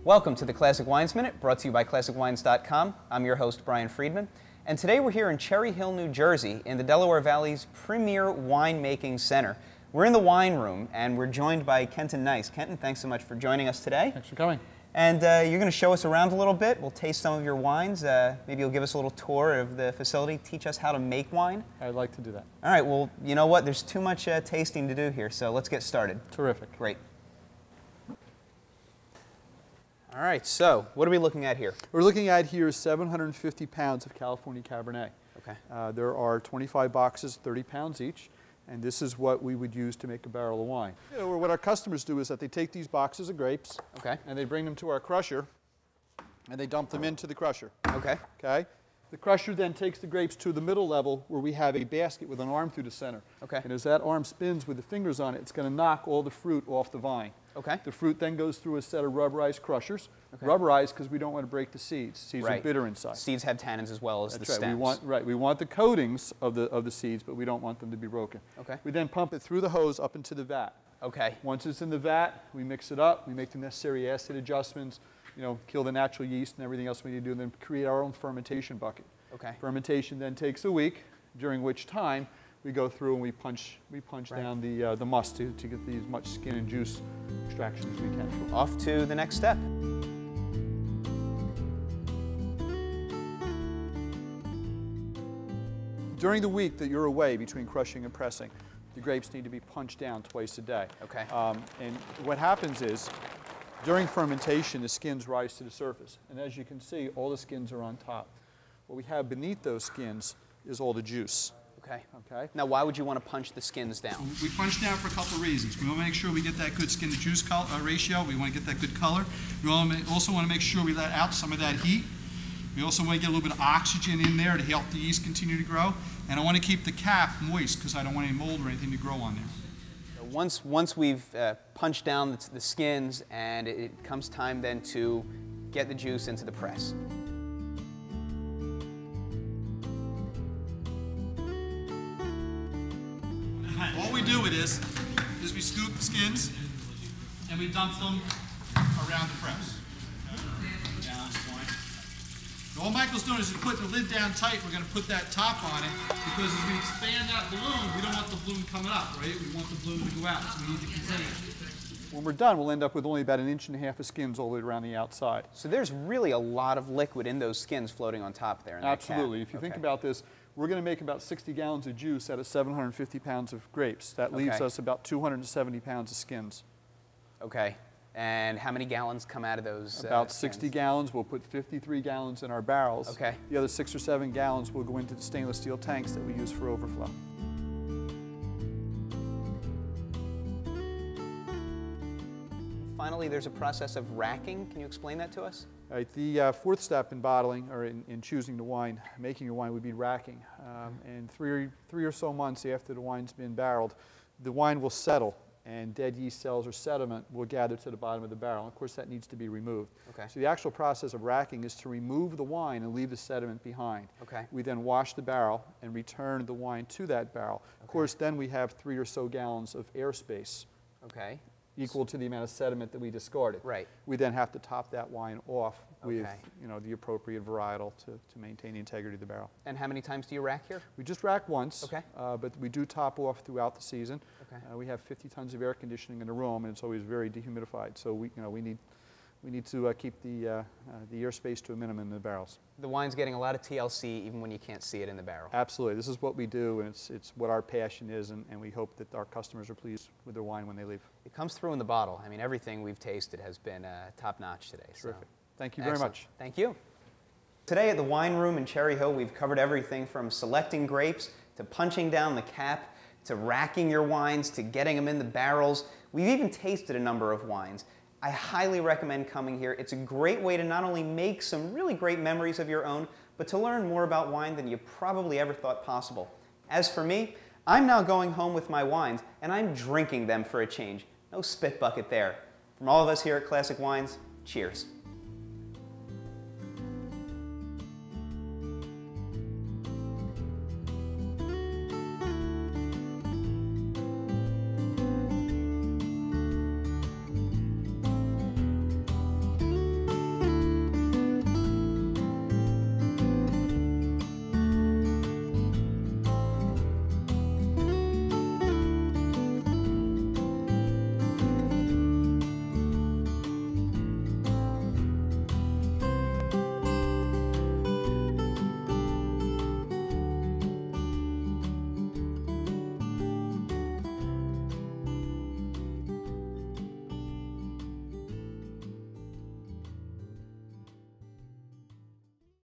Welcome to the Classic Wines Minute, brought to you by ClassicWines.com. I'm your host, Brian Friedman, and today we're here in Cherry Hill, New Jersey, in the Delaware Valley's premier winemaking center. We're in the wine room, and we're joined by Kenton Nice. Kenton, thanks so much for joining us today. Thanks for coming. And you're going to show us around a little bit. We'll taste some of your wines. Maybe you'll give us a little tour of the facility, teach us how to make wine. I'd like to do that. All right, well, you know what? There's too much tasting to do here, so let's get started. Terrific. Great. All right, so what are we looking at here? We're looking at here 750 pounds of California Cabernet. Okay. There are 25 boxes, 30 pounds each, and this is what we would use to make a barrel of wine. You know, what our customers do is that they take these boxes of grapes, okay, and they bring them to our crusher, and they dump them into the crusher. Okay. Okay. The crusher then takes the grapes to the middle level where we have a basket with an arm through the center. Okay. And as that arm spins with the fingers on it, it's going to knock all the fruit off the vine. Okay. The fruit then goes through a set of rubberized crushers. Okay. Rubberized because we don't want to break the seeds. Seeds are bitter inside. Seeds have tannins as well as the stems. We want the coatings of the seeds, but we don't want them to be broken. Okay. We then pump it through the hose up into the vat. Okay. Once it's in the vat, we mix it up. We make the necessary acid adjustments. You know, kill the natural yeast and everything else we need to do, and then create our own fermentation bucket. Okay. Fermentation then takes a week, during which time we go through and we punch down the must to get as much skin and juice extraction as we can. Off to the next step. During the week that you're away between crushing and pressing, the grapes need to be punched down twice a day. Okay. And what happens is, during fermentation, the skins rise to the surface. And as you can see, all the skins are on top. What we have beneath those skins is all the juice. Okay. Okay. Now, why would you want to punch the skins down? We punch down for a couple of reasons. We want to make sure we get that good skin to juice ratio. We want to get that good color. We also want to make sure we let out some of that heat. We also want to get a little bit of oxygen in there to help the yeast continue to grow. And I want to keep the cap moist because I don't want any mold or anything to grow on there. Once we've punched down the skins and it comes time then to get the juice into the press. All we do is we scoop the skins and we dump them around the press. All Michael's doing is he's putting the lid down tight. We're going to put that top on it because as we expand that balloon, we don't want the balloon coming up, right? We want the balloon to go out, so we need to contain it. When we're done, we'll end up with only about 1.5 inches of skins all the way around the outside. So there's really a lot of liquid in those skins floating on top there in that cap. Absolutely. If you think about this, we're going to make about 60 gallons of juice out of 750 pounds of grapes. That leaves us about 270 pounds of skins. Okay. And how many gallons come out of those About 60 gallons. We'll put 53 gallons in our barrels. Okay. The other 6 or 7 gallons will go into the stainless steel tanks that we use for overflow. Finally, there's a process of racking. Can you explain that to us? Right, the fourth step in bottling, or in choosing the wine, making a wine, would be racking. And three or so months after the wine's been barreled, the wine will settle, and dead yeast cells or sediment will gather to the bottom of the barrel. Of course, that needs to be removed. Okay. So the actual process of racking is to remove the wine and leave the sediment behind. Okay. We then wash the barrel and return the wine to that barrel. Of course, then we have 3 or so gallons of airspace. Okay. Equal to the amount of sediment that we discarded. Right. We then have to top that wine off with Okay. the appropriate varietal to maintain the integrity of the barrel. And how many times do you rack here? We just rack once, Okay. But we do top off throughout the season. Okay. We have 50 tons of air conditioning in the room, and it's always very dehumidified. So we need to keep the airspace to a minimum in the barrels. The wine's getting a lot of TLC even when you can't see it in the barrel. Absolutely. This is what we do, and it's what our passion is, and we hope that our customers are pleased with their wine when they leave. It comes through in the bottle. I mean, everything we've tasted has been top-notch today. Terrific. So. Thank you very much. Thank you. Today at the wine room in Cherry Hill, we've covered everything from selecting grapes to punching down the cap to racking your wines to getting them in the barrels. We've even tasted a number of wines. I highly recommend coming here. It's a great way to not only make some really great memories of your own, but to learn more about wine than you probably ever thought possible. As for me, I'm now going home with my wines, and I'm drinking them for a change. No spit bucket there. From all of us here at Classic Wines, cheers.